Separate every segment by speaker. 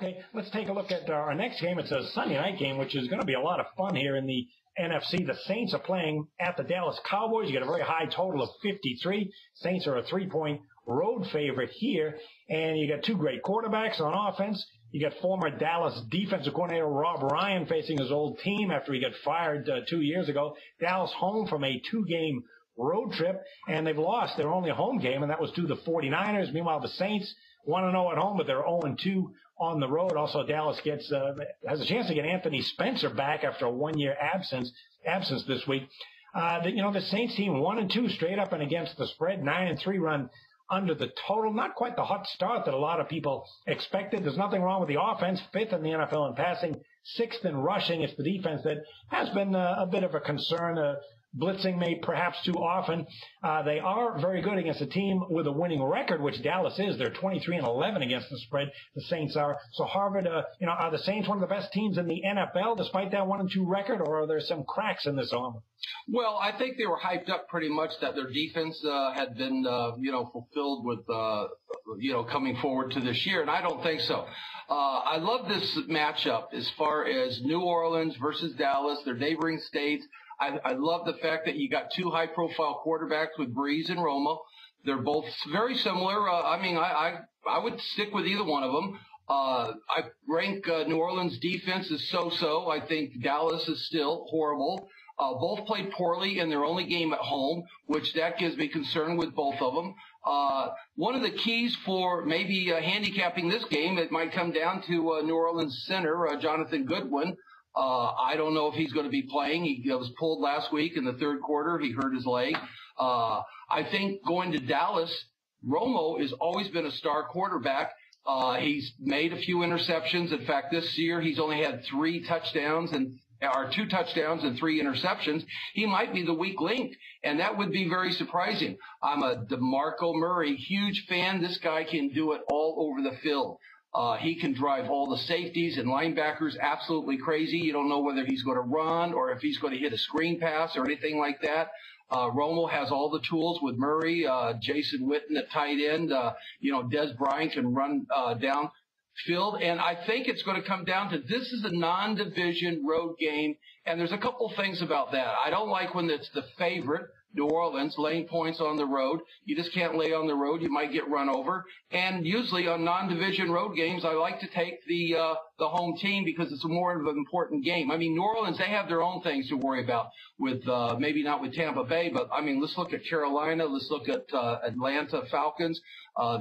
Speaker 1: Okay, let's take a look at our next game. It's a Sunday night game, which is going to be a lot of fun here in the NFC. The Saints are playing at the Dallas Cowboys. You get a very high total of 53. Saints are a 3-point road favorite here. And you got two great quarterbacks on offense. You got former Dallas defensive coordinator Rob Ryan facing his old team after he got fired 2 years ago. Dallas home from a 2-game road trip, and they've lost their only home game, and that was to the 49ers. Meanwhile, the Saints 1-0 at home, but they're 0-2 on the road. Also, Dallas has a chance to get Anthony Spencer back after a 1-year absence this week. The Saints team 1-2 straight up and against the spread, 9-3 run under the total. Not quite the hot start that a lot of people expected. There's nothing wrong with the offense. 5th in the NFL in passing, 6th in rushing. It's the defense that has been a bit of a concern. Blitzing may perhaps too often. They are very good against a team with a winning record, which Dallas is. They're 23-11 against the spread. The Saints are. So Harvard, are the Saints one of the best teams in the NFL despite that 1-2 record, or are there some cracks in this armor?
Speaker 2: Well, I think they were hyped up pretty much that their defense had been, fulfilled with, coming forward to this year, and I don't think so. I love this matchup as far as New Orleans versus Dallas, their neighboring states. I love the fact that you got two high-profile quarterbacks with Breeze and Romo. They're both very similar. I would stick with either one of them. I rank New Orleans' defense as so-so. I think Dallas is still horrible. Both played poorly in their only game at home, which that gives me concern with both of them. One of the keys for maybe handicapping this game, it might come down to New Orleans center, Jonathan Goodwin. I don't know if he's going to be playing. He was pulled last week in the third quarter. He hurt his leg. I think going to Dallas, Romo has always been a star quarterback. He's made a few interceptions. In fact, this year he's only had 2 touchdowns and 3 interceptions. He might be the weak link, and that would be very surprising. I'm a DeMarco Murray huge fan. This guy can do it all over the field. He can drive all the safeties and linebackers absolutely crazy. You don't know whether he's going to run or if he's going to hit a screen pass or anything like that. Romo has all the tools with Murray, Jason Witten at tight end. Des Bryant can run downfield. And I think it's going to come down to this is a non-division road game. And there's a couple things about that. I don't like when it's the favorite, New Orleans, laying points on the road. You just can't lay on the road. You might get run over. And usually on non-division road games, I like to take the home team because it's more of an important game. I mean, New Orleans, they have their own things to worry about with, maybe not with Tampa Bay, but I mean, let's look at Carolina. Let's look at, Atlanta Falcons.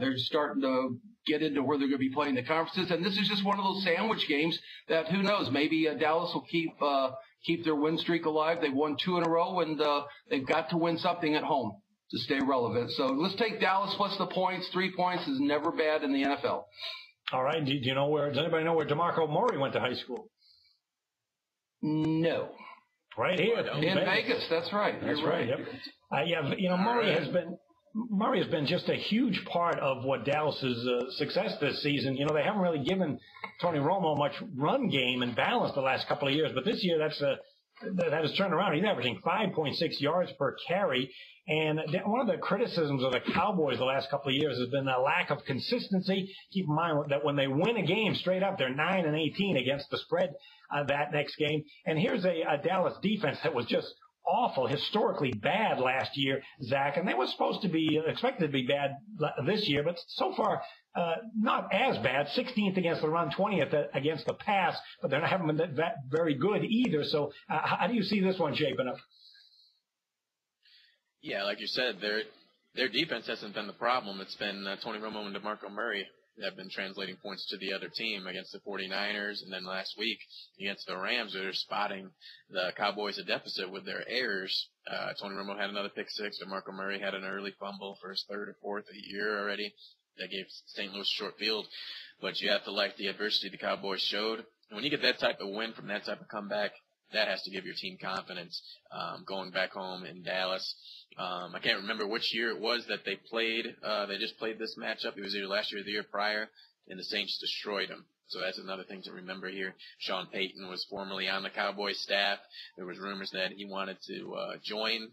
Speaker 2: They're starting to get into where they're going to be playing the conferences. And this is just one of those sandwich games that who knows, maybe Dallas will keep their win streak alive. They've won 2 in a row, and they've got to win something at home to stay relevant. So let's take Dallas plus the points. 3 points is never bad in the NFL.
Speaker 1: All right. Does anybody know where DeMarco Murray went to high school?
Speaker 2: No.
Speaker 1: Right here.
Speaker 2: In Vegas. That's right.
Speaker 1: That's right. Yep. Murray has been just a huge part of what Dallas's success this season. They haven't really given Tony Romo much run game and balance the last couple of years, but this year that has turned around. He's averaging 5.6 yards per carry. And one of the criticisms of the Cowboys the last couple of years has been a lack of consistency. Keep in mind that when they win a game straight up, they're 9-18 against the spread that next game. And here's a Dallas defense that was just awful, historically bad last year, Zach, and they were expected to be bad this year, but so far not as bad. 16th against the run, 20th against the pass, but they haven't been that very good either. So how do you see this one shaping up?
Speaker 3: Yeah, like you said, their defense hasn't been the problem. It's been Tony Romo and DeMarco Murray have been translating points to the other team against the 49ers, and then last week against the Rams, they're spotting the Cowboys a deficit with their errors. Tony Romo had another pick six. DeMarco Murray had an early fumble for his 3rd or 4th of the year already. That gave St. Louis a short field. But you have to like the adversity the Cowboys showed. And when you get that type of win from that type of comeback, that has to give your team confidence going back home in Dallas. I can't remember which year it was that they played. They just played this matchup. It was either last year or the year prior, and the Saints destroyed them. So that's another thing to remember here. Sean Payton was formerly on the Cowboys staff. There was rumors that he wanted to join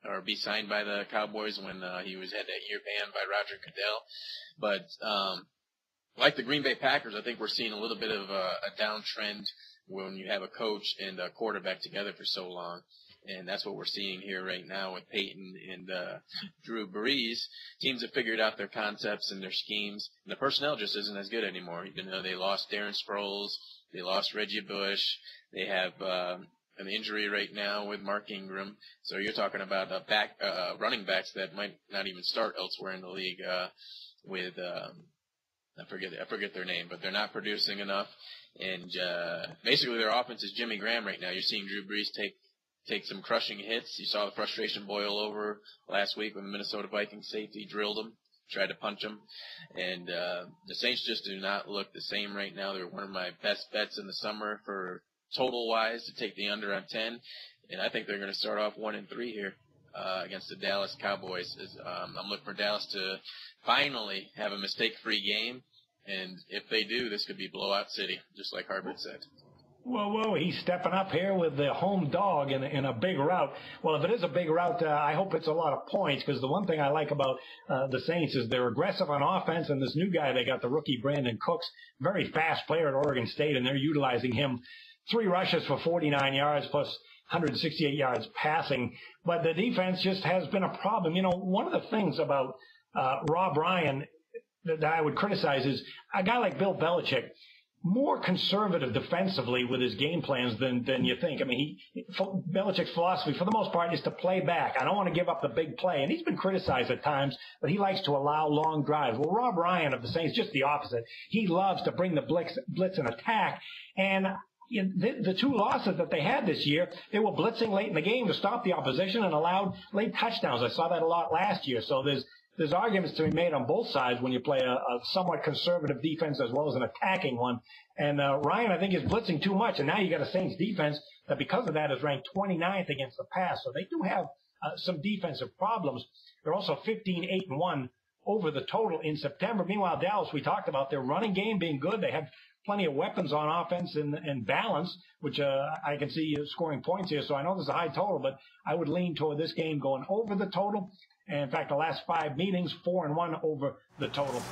Speaker 3: or be signed by the Cowboys when he had that year banned by Roger Goodell. But like the Green Bay Packers, I think we're seeing a little bit of a downtrend when you have a coach and a quarterback together for so long. And that's what we're seeing here right now with Peyton and Drew Brees. Teams have figured out their concepts and their schemes, and the personnel just isn't as good anymore. You know, they lost Darren Sproles, they lost Reggie Bush, they have an injury right now with Mark Ingram. So you're talking about running backs that might not even start elsewhere in the league with I forget their name, but they're not producing enough. And basically their offense is Jimmy Graham right now. You're seeing Drew Brees take some crushing hits. You saw the frustration boil over last week when the Minnesota Vikings safety drilled him, tried to punch him. And the Saints just do not look the same right now. They're one of my best bets in the summer for total-wise to take the under on 10. And I think they're going to start off 1-3 here against the Dallas Cowboys. I'm looking for Dallas to finally have a mistake-free game. And if they do, this could be blowout city, just like Harvard said.
Speaker 1: Whoa, he's stepping up here with the home dog in a big rout. Well, if it is a big rout, I hope it's a lot of points, because the one thing I like about the Saints is they're aggressive on offense, and this new guy they got, the rookie Brandon Cooks, very fast player at Oregon State, and they're utilizing him. 3 rushes for 49 yards plus 168 yards passing. But the defense just has been a problem. You know, one of the things about Rob Ryan that I would criticize is a guy like Bill Belichick, more conservative defensively with his game plans than you think. I mean, Belichick's philosophy, for the most part, is to play back. I don't want to give up the big play. And he's been criticized at times, but he likes to allow long drives. Well, Rob Ryan of the Saints, just the opposite. He loves to bring the blitz and attack. And the 2 losses that they had this year, they were blitzing late in the game to stop the opposition and allowed late touchdowns. I saw that a lot last year. So there's arguments to be made on both sides when you play a somewhat conservative defense as well as an attacking one. And Ryan, I think, is blitzing too much. And now you got a Saints defense that, because of that, is ranked 29th against the pass. So they do have some defensive problems. They're also 15-8-1 over the total in September. Meanwhile, Dallas, we talked about their running game being good. They have plenty of weapons on offense and balance, which I can see scoring points here. So I know there's a high total, but I would lean toward this game going over the total. And in fact, the last 5 meetings, 4-1 over the total.